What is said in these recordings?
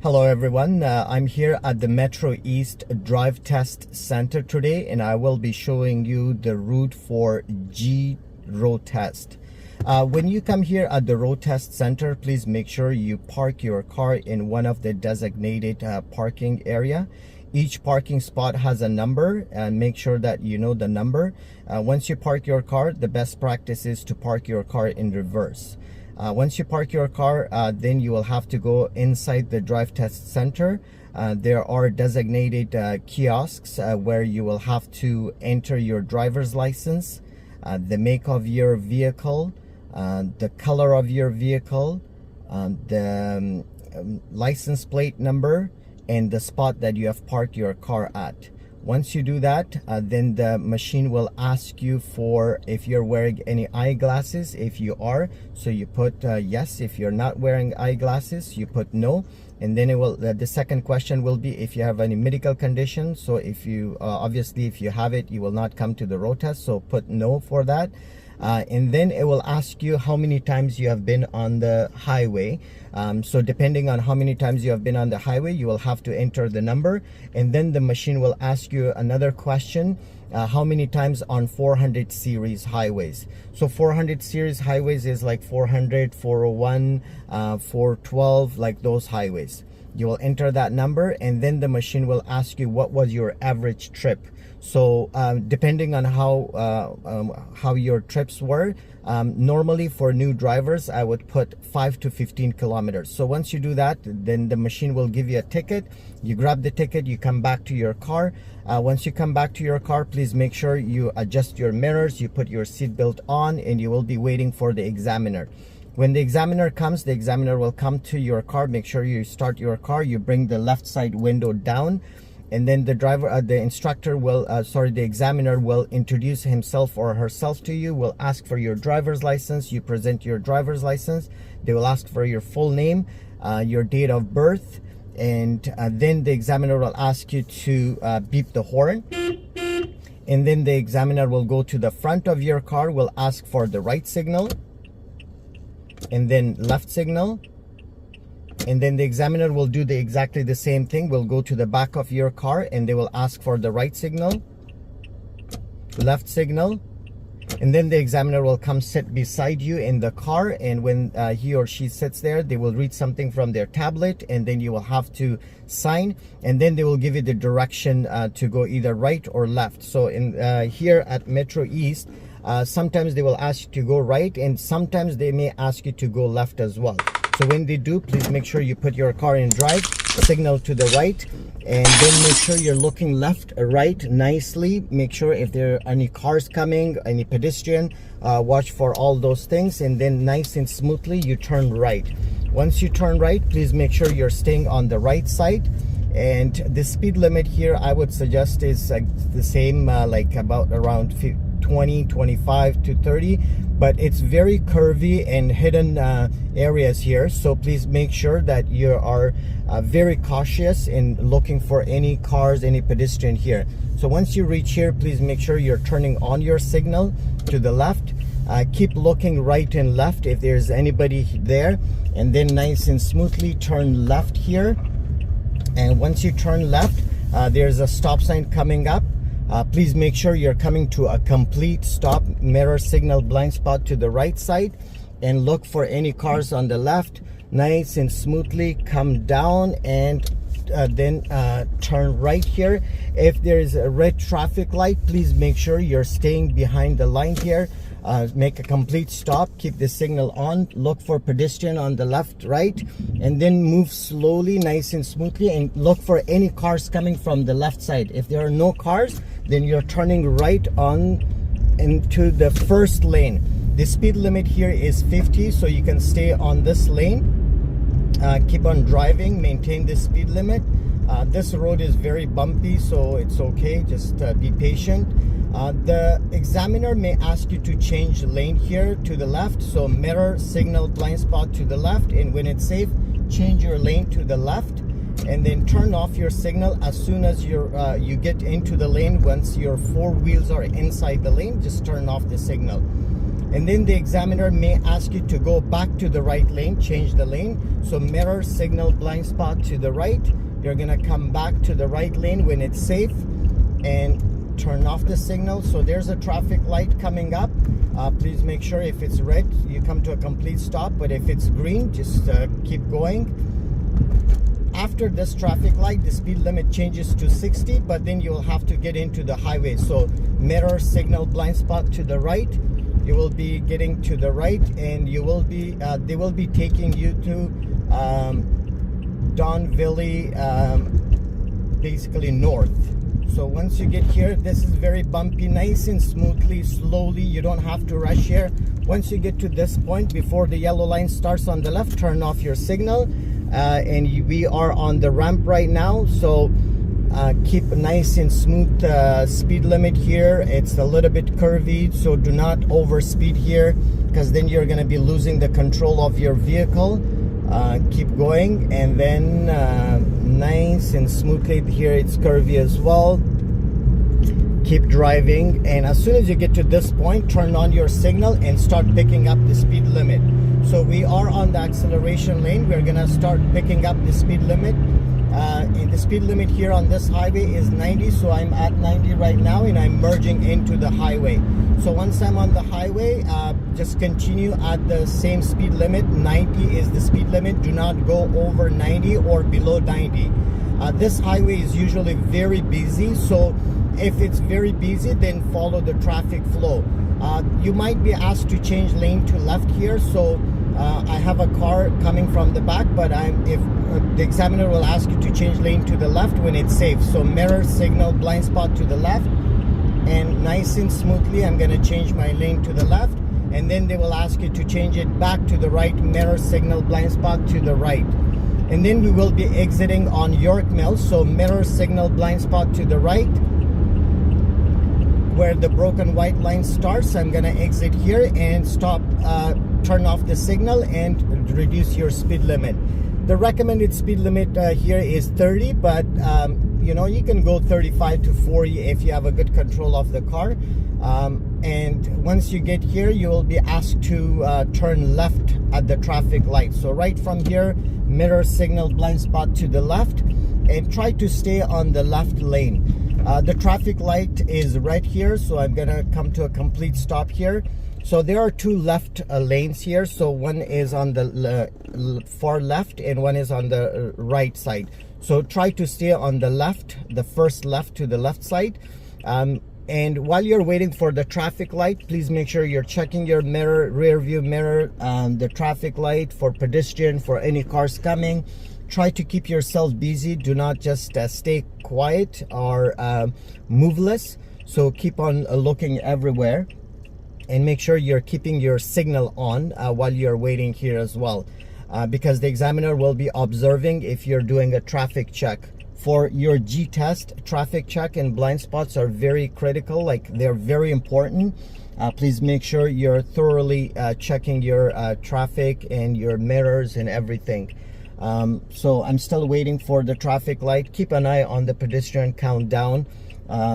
Hello everyone, I'm here at the Metro East Drive Test Center today, and I will be showing you the route for G Road Test. When you come here at the Road Test Center, please make sure you park your car in one of the designated parking area. Each parking spot has a number, and make sure that you know the number. Once you park your car, the best practice is to park your car in reverse. Once you park your car, then you will have to go inside the Drive Test Center. There are designated kiosks where you will have to enter your driver's license, the make of your vehicle, the color of your vehicle, the license plate number, and the spot that you have parked your car at. Once you do that, then the machine will ask you for if you're wearing any eyeglasses. If you are, so you put yes. If you're not wearing eyeglasses, you put no. And then it will. The second question will be if you have any medical condition. So if you obviously if you have it, you will not come to the road test. So put no for that. And then it will ask you how many times you have been on the highway. So depending on how many times you have been on the highway, you will have to enter the number, and then the machine will ask you another question, how many times on 400 series highways. So 400 series highways is like 400, 401, 412, like those highways. You will enter that number, and then the machine will ask you what was your average trip. So depending on how your trips were, normally for new drivers, I would put 5 to 15 kilometers. So once you do that, then the machine will give you a ticket. You grab the ticket, you come back to your car. Once you come back to your car, please make sure you adjust your mirrors, you put your seatbelt on, and you will be waiting for the examiner. When the examiner comes, the examiner will come to your car. Make sure you start your car, you bring the left side window down, and then the instructor will, the examiner will introduce himself or herself to you, will ask for your driver's license. You present your driver's license. They will ask for your full name, your date of birth, and then the examiner will ask you to beep the horn. And then the examiner will go to the front of your car, will ask for the right signal, and then left signal. And then the examiner will do exactly the same thing. Will go to the back of your car, and they will ask for the right signal, left signal, and then the examiner will come sit beside you in the car. And when he or she sits there, they will read something from their tablet, and then you will have to sign, and then they will give you the direction to go either right or left. So in here at Metro East, sometimes they will ask you to go right, and sometimes they may ask you to go left as well. So when they do, please make sure you put your car in drive, signal to the right, and then make sure you're looking left or right nicely. Make sure if there are any cars coming, any pedestrian, watch for all those things, and then nice and smoothly you turn right. Once you turn right, please make sure you're staying on the right side. And the speed limit here, I would suggest, is the same, like about around 20, 25 to 30, but it's very curvy and hidden areas here. So please make sure that you are very cautious in looking for any cars, any pedestrian here. So once you reach here, please make sure you're turning on your signal to the left. Keep looking right and left if there's anybody there, and then nice and smoothly turn left here. And once you turn left, there's a stop sign coming up. Please make sure you're coming to a complete stop, mirror signal blind spot to the right side, and look for any cars on the left. Nice and smoothly come down, and then turn right here. If there is a red traffic light, please make sure you're staying behind the line here. Make a complete stop, keep the signal on, look for pedestrian on the left, right, and then move slowly, nice and smoothly, and look for any cars coming from the left side. If there are no cars, then you're turning right on into the first lane. The speed limit here is 50, so you can stay on this lane. Keep on driving, maintain the speed limit. This road is very bumpy, so it's okay, just be patient. The examiner may ask you to change lane here to the left, so mirror signal blind spot to the left, and when it's safe, change your lane to the left, and then turn off your signal as soon as you get into the lane. Once your four wheels are inside the lane, just turn off the signal. and then the examiner may ask you to go back to the right lane, change the lane. So mirror, signal, blind spot to the right. You're gonna come back to the right lane when it's safe and turn off the signal. So there's a traffic light coming up. Please make sure if it's red, you come to a complete stop, but if it's green, just keep going. After this traffic light, the speed limit changes to 60, but then you'll have to get into the highway. So mirror, signal, blind spot to the right. You will be getting to the right, and you will be they will be taking you to Don Valley, basically north. So once you get here, this is very bumpy, nice and smoothly, slowly. You don't have to rush here. Once you get to this point, before the yellow line starts on the left, turn off your signal. And we are on the ramp right now, so keep a nice and smooth speed limit here. It's a little bit curvy, so do not overspeed here, because then you're going to be losing the control of your vehicle. Keep going, and then nice and smoothly here. It's curvy as well. Keep driving, and as soon as you get to this point, turn on your signal and start picking up the speed limit. So we are on the acceleration lane. We're gonna start picking up the speed limit, and the speed limit here on this highway is 90. So I'm at 90 right now, and I'm merging into the highway. So once I'm on the highway, just continue at the same speed limit. 90 is the speed limit. Do not go over 90 or below 90. This highway is usually very busy, so if it's very busy, then follow the traffic flow. You might be asked to change lane to left here, so I have a car coming from the back, but if the examiner will ask you to change lane to the left when it's safe. So mirror, signal, blind spot to the left, and nice and smoothly I'm going to change my lane to the left, and then they will ask you to change it back to the right. Mirror, signal, blind spot to the right, and then we will be exiting on York Mills. So mirror, signal, blind spot to the right. Where the broken white line starts, I'm gonna exit here and stop, turn off the signal and reduce your speed limit. The recommended speed limit here is 30, but you know, you can go 35 to 40 if you have a good control of the car. And once you get here, you will be asked to turn left at the traffic light. So right from here, mirror, signal, blind spot to the left, and try to stay on the left lane. The traffic light is right here, so I'm gonna come to a complete stop here. So there are two left lanes here. So one is on the far left and one is on the right side. So try to stay on the left, the first left to the left side. And while you're waiting for the traffic light, please make sure you're checking your mirror, rear view mirror, the traffic light for pedestrian, for any cars coming. Try to keep yourself busy. Do not just stay quiet or moveless. So keep on looking everywhere, and make sure you're keeping your signal on while you're waiting here as well, because the examiner will be observing if you're doing a traffic check. For your G test, traffic check and blind spots are very critical, like they're very important. Please make sure you're thoroughly checking your traffic and your mirrors and everything. So I'm still waiting for the traffic light. Keep an eye on the pedestrian countdown.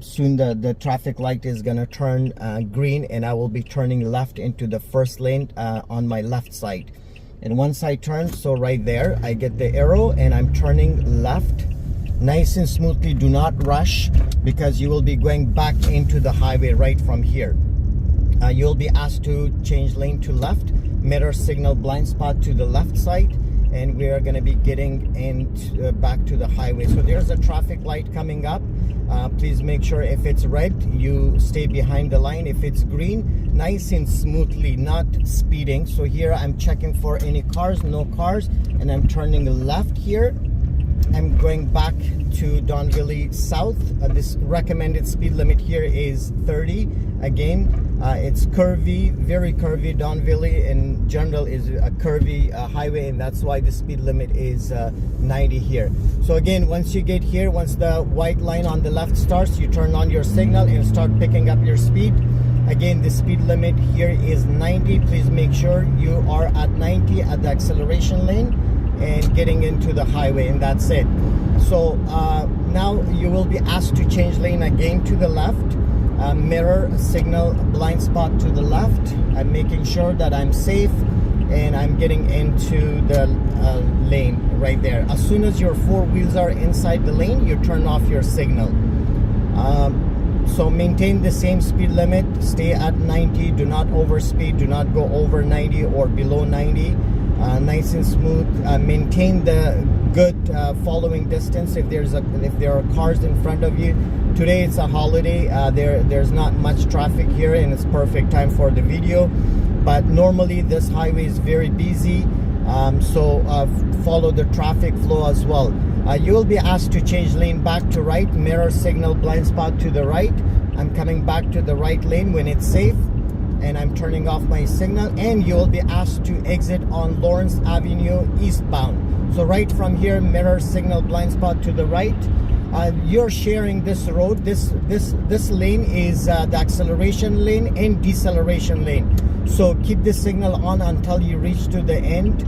Soon the traffic light is gonna turn green, and I will be turning left into the first lane on my left side. And once I turn, so right there, I get the arrow and I'm turning left nice and smoothly. Do not rush, because you will be going back into the highway right from here. You'll be asked to change lane to left, mirror, signal, blind spot to the left side, and we are going to be getting back to the highway. So there's a traffic light coming up. Please make sure if it's red, you stay behind the line. If it's green, nice and smoothly, not speeding. So here I'm checking for any cars, no cars, and I'm turning left here. I'm going back to Don Valley South. This recommended speed limit here is 30. Again, it's curvy, very curvy. Don Valley in general is a curvy highway, and that's why the speed limit is 90 here. So again, once you get here, once the white line on the left starts, you turn on your signal and start picking up your speed. Again, the speed limit here is 90. Please make sure you are at 90 at the acceleration lane and getting into the highway, and that's it. So now you will be asked to change lane again to the left. mirror signal blind spot to the left. I'm making sure that I'm safe and I'm getting into the lane right there. As soon as your four wheels are inside the lane, you turn off your signal. So maintain the same speed limit, stay at 90, do not overspeed, do not go over 90 or below 90. Nice and smooth. Maintain the good following distance if there are cars in front of you. Today it's a holiday, there's not much traffic here and it's perfect time for the video, but normally this highway is very busy, so follow the traffic flow as well. You will be asked to change lane back to right, mirror signal blind spot to the right. I'm coming back to the right lane when it's safe and I'm turning off my signal, and you will be asked to exit on Lawrence Avenue eastbound. So right from here, mirror signal blind spot to the right. You're sharing this road. This lane is the acceleration lane and deceleration lane. So keep the signal on until you reach to the end,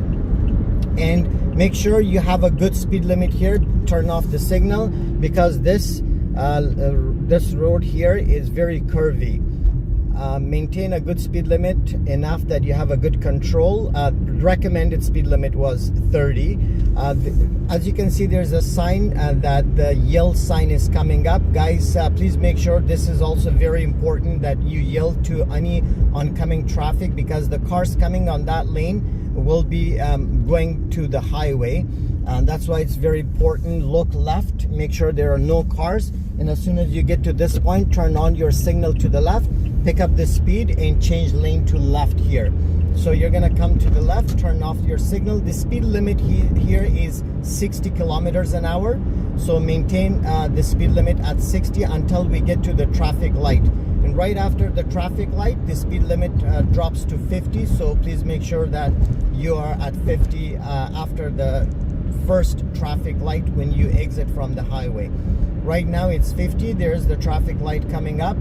and make sure you have a good speed limit here. Turn off the signal because this road here is very curvy. Maintain a good speed limit, enough that you have a good control. Recommended speed limit was 30. As you can see, there's a sign that the yell sign is coming up. Guys, please make sure, this is also very important, that you yell to any oncoming traffic, because the cars coming on that lane will be going to the highway. That's why it's very important. Look left, make sure there are no cars, and as soon as you get to this point, turn on your signal to the left, pick up the speed and change lane to left here. So you're gonna come to the left, turn off your signal. The speed limit here is 60 kilometers an hour, so maintain the speed limit at 60 until we get to the traffic light. And right after the traffic light, the speed limit drops to 50, so please make sure that you are at 50 after the first traffic light when you exit from the highway. Right now it's 50. There's the traffic light coming up,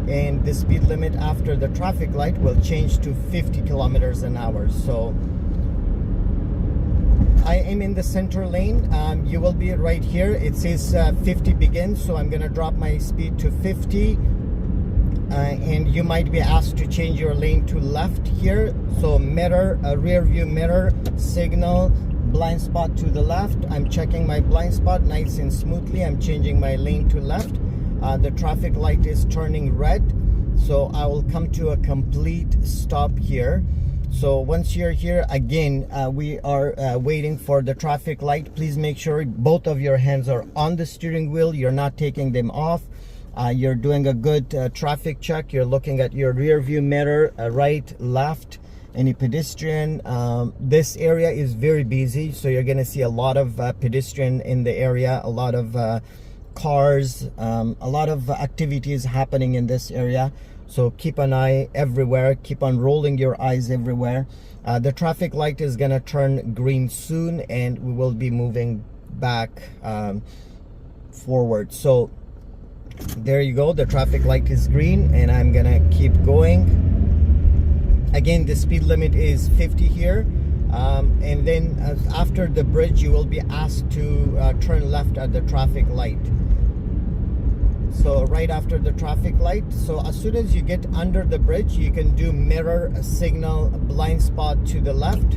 and the speed limit after the traffic light will change to 50 kilometers an hour. So I am in the center lane. You will be right here. It says 50 begins, so I'm gonna drop my speed to 50. And you might be asked to change your lane to left here. So mirror, rear view mirror signal blind spot to the left. I'm checking my blind spot nice and smoothly. I'm changing my lane to left. The traffic light is turning red, so I will come to a complete stop here. So once you're here, again, we are waiting for the traffic light. Please make sure both of your hands are on the steering wheel. You're not taking them off. You're doing a good traffic check. You're looking at your rear view mirror, right, left, any pedestrian. This area is very busy, so you're gonna see a lot of pedestrian in the area, a lot of cars, a lot of activities happening in this area. So keep an eye everywhere, keep on rolling your eyes everywhere. The traffic light is gonna turn green soon, and we will be moving back forward. So there you go, the traffic light is green, and I'm gonna keep going. Again, the speed limit is 50 here, and then after the bridge you will be asked to turn left at the traffic light. So right after the traffic light, so as soon as you get under the bridge, you can do mirror signal blind spot to the left,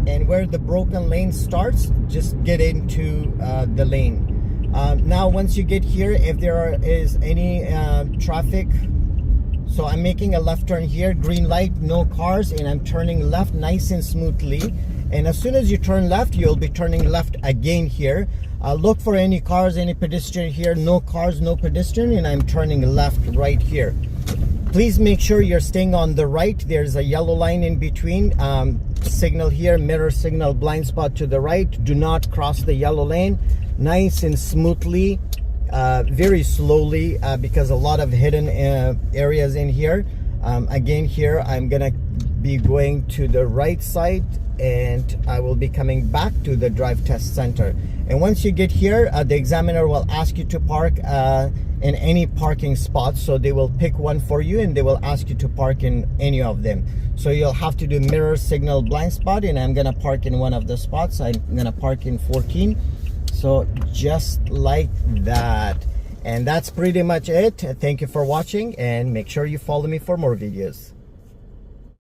and where the broken lane starts, just get into the lane. Now once you get here, if there is any traffic, so I'm making a left turn here, green light, no cars, and I'm turning left nice and smoothly. And as soon as you turn left, you'll be turning left again here. Look for any cars, any pedestrian here. No cars, no pedestrian, and I'm turning left right here. Please make sure you're staying on the right. There's a yellow line in between. Signal here, mirror signal blind spot to the right. Do not cross the yellow lane. Nice and smoothly, very slowly, because a lot of hidden areas in here. Again here, I'm gonna be going to the right side, and I will be coming back to the drive test center. And once you get here, the examiner will ask you to park in any parking spots. So they will pick one for you, and they will ask you to park in any of them. So you'll have to do mirror signal blind spot, and I'm gonna park in one of the spots. I'm gonna park in 14. So just like that. And that's pretty much it. Thank you for watching, and make sure you follow me for more videos.